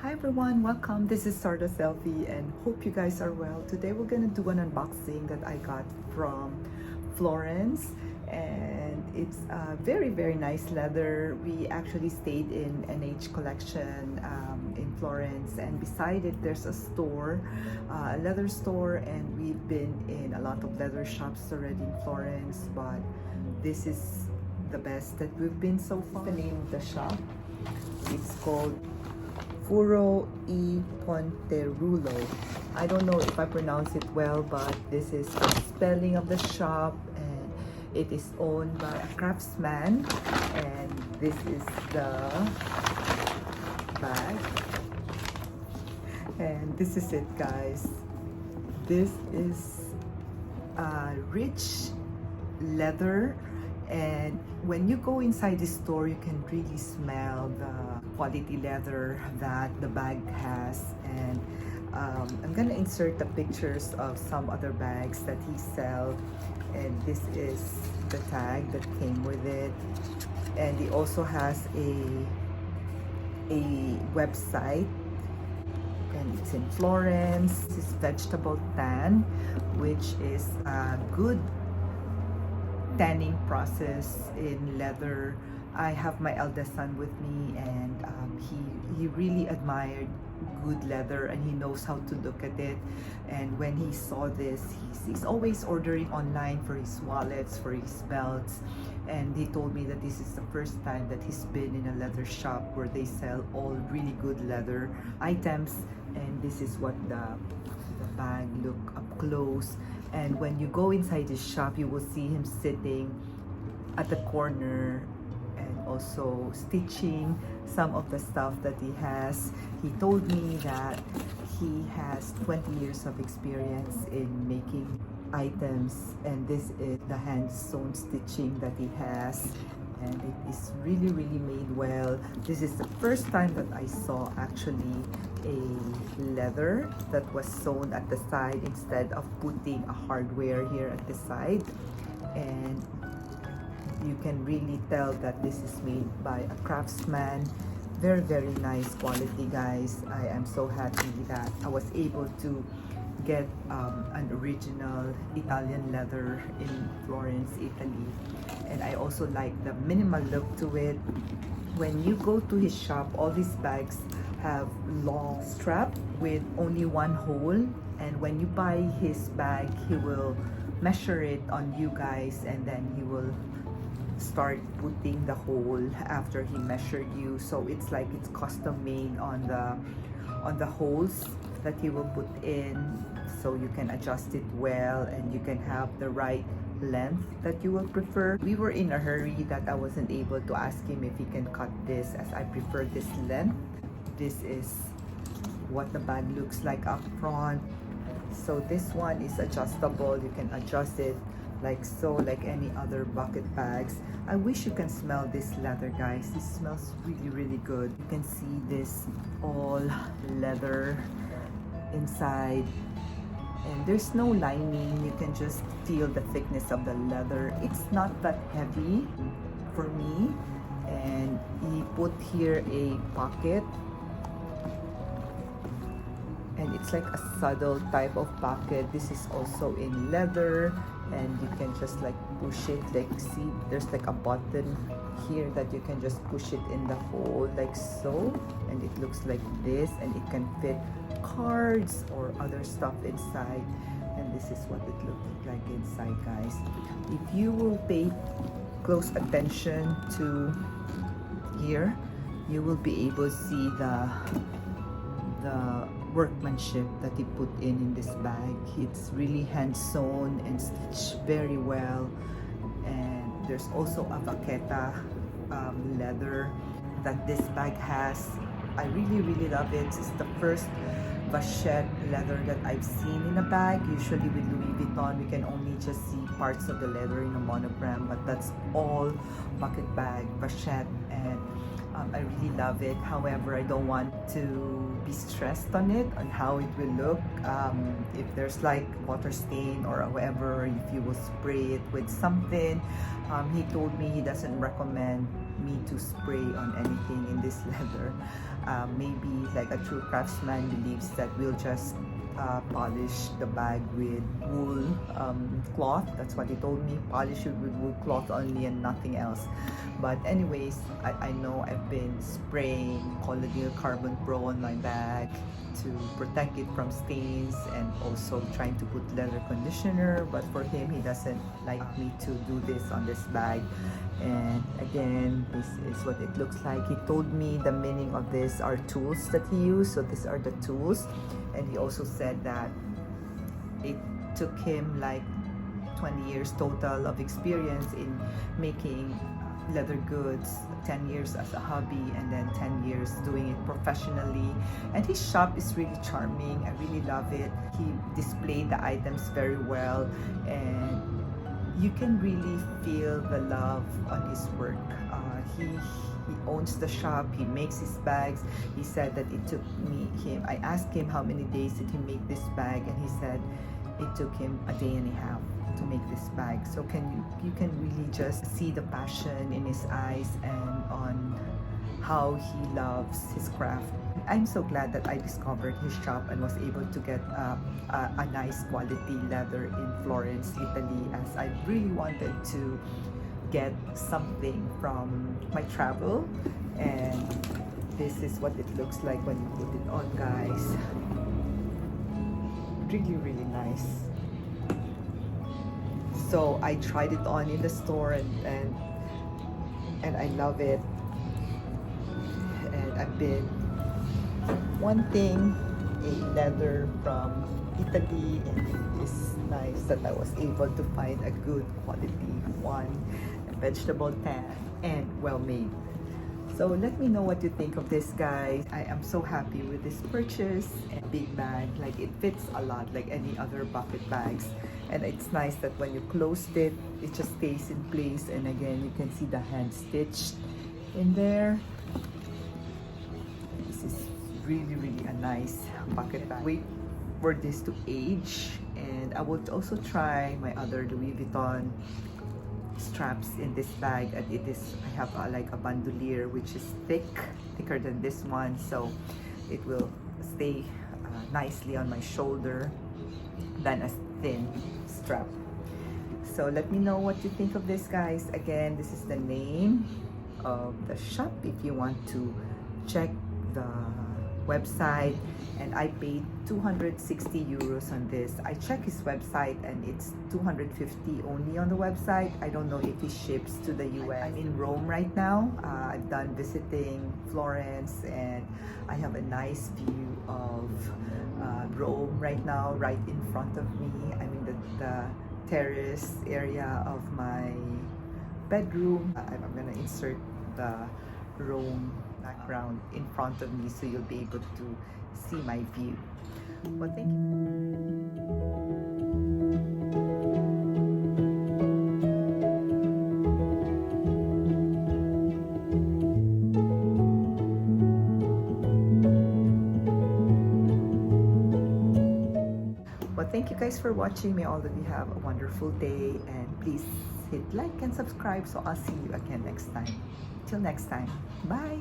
Hi everyone, welcome. This is Sarda Selfie and hope you guys are well. Today we're gonna do an unboxing that I got from Florence, and it's a very nice leather. We actually stayed in NH Collection in Florence, and beside it there's a store, a leather store, and we've been in a lot of leather shops already in Florence, but this is the best that we've been so far. The name of the shop, it's called Furo e Ponterulo. I don't know if I pronounce it well, but this is the spelling of the shop, and it is owned by a craftsman, and this is the bag, and this is it, guys. This is a rich leather, and when you go inside the store you can really smell the quality leather that the bag has. And I'm gonna insert the pictures of some other bags that he sells, and this is the tag that came with it, and he also has a website, and it's in Florence. This is vegetable tan, which is a good tanning process in leather. I have my eldest son with me, and he really admired good leather, and he knows how to look at it. And when he saw this, he's always ordering online for his wallets, for his belts, and he told me that this is the first time that he's been in a leather shop where they sell all really good leather items. And this is what the bag look up close. And when you go inside the shop, you will see him sitting at the corner and also stitching some of the stuff that he has. He told me that he has 20 years of experience in making items, and this is the hand sewn stitching that he has, and it is really made well. This is the first time that I saw actually a leather that was sewn at the side instead of putting a hardware here at the side, and you can really tell that this is made by a craftsman. Very nice quality, guys. I am so happy that I was able to get an original Italian leather in Florence, Italy. And I also like the minimal look to it. When you go to his shop, all these bags have long strap with only one hole, and when you buy his bag, he will measure it on you guys, and then he will start putting the hole after he measured you. So it's like it's custom made on the holes that he will put in, so you can adjust it well and you can have the right length that you will prefer. We were in a hurry that I wasn't able to ask him if he can cut this, as I prefer this length. This is what the bag looks like up front. So this one is adjustable. You can adjust it like so, like any other bucket bags. I wish you can smell this leather, guys. It smells really good. You can see this all leather inside, and there's no lining. You can just feel the thickness of the leather. It's not that heavy for me. And he put here a pocket, and it's like a saddle type of pocket. This is also in leather, and you can just like push it, like see there's like a button here that you can just push it in the hole like so, and it looks like this, and it can fit cards or other stuff inside. And this is what it looks like inside, guys. If you will pay close attention to here, you will be able to see the workmanship that he put in this bag. It's really hand sewn and stitched very well. And there's also a vaqueta leather that this bag has. I really love it. It's the first vachette leather that I've seen in a bag. Usually with Louis Vuitton, we can only just see parts of the leather in a monogram, but that's all bucket bag vachette, and I really love it. However, I don't want to be stressed on it, on how it will look. If there's like water stain or whatever, if you will spray it with something. He told me he doesn't recommend me to spray on anything in this leather. Maybe like a true craftsman believes that we'll just polish the bag with wool cloth. That's what he told me. Polish it with wool cloth only and nothing else. But anyways, I know I've been spraying Colonial Carbon Pro on my bag to protect it from stains, and also trying to put leather conditioner, but for him, he doesn't like me to do this on this bag. And again, this is what it looks like. He told me the meaning of this are tools that he used, so these are the tools. And he also said that it took him like 20 years total of experience in making leather goods, 10 years as a hobby, and then 10 years doing it professionally. And his shop is really charming. I really love it. He displayed the items very well, and you can really feel the love on his work. He owns the shop. He makes his bags. He said that it took him. I asked him how many days did he make this bag, and he said it took him a day and a half to make this bag. So you can really just see the passion in his eyes and on how he loves his craft. I'm so glad that I discovered his shop and was able to get a nice quality leather in Florence, Italy, as I really wanted to get something from my travel. And this is what it looks like when you put it on, guys. Really nice. So I tried it on in the store, and I love it. And I've been wanting a leather from Italy, and it is nice that I was able to find a good quality one, a vegetable tan and well made. So let me know what you think of this, guys. I am so happy with this purchase. A big bag, like it fits a lot like any other bucket bags, and it's nice that when you closed it, it just stays in place. And again, you can see the hand stitched in there. This is really a nice bucket bag. Wait for this to age, and I will also try my other Louis Vuitton straps in this bag. And it is, I have like a bandolier which is thicker than this one, so it will stay nicely on my shoulder than a thin strap. So let me know what you think of this, guys. Again, this is the name of the shop if you want to check the website. And I paid 260 euros on this. I checked his website and it's 250 only on the website. I don't know if he ships to the US. I'm in Rome right now. I've done visiting Florence, and I have a nice view of Rome right now, right in front of me. I'm in the terrace area of my bedroom. I'm gonna insert the Rome background in front of me so you'll be able to see my view. Well, thank you. Well, thank you guys for watching. May all of you have a wonderful day, and please hit like and subscribe, so I'll see you again next time. Till next time, bye.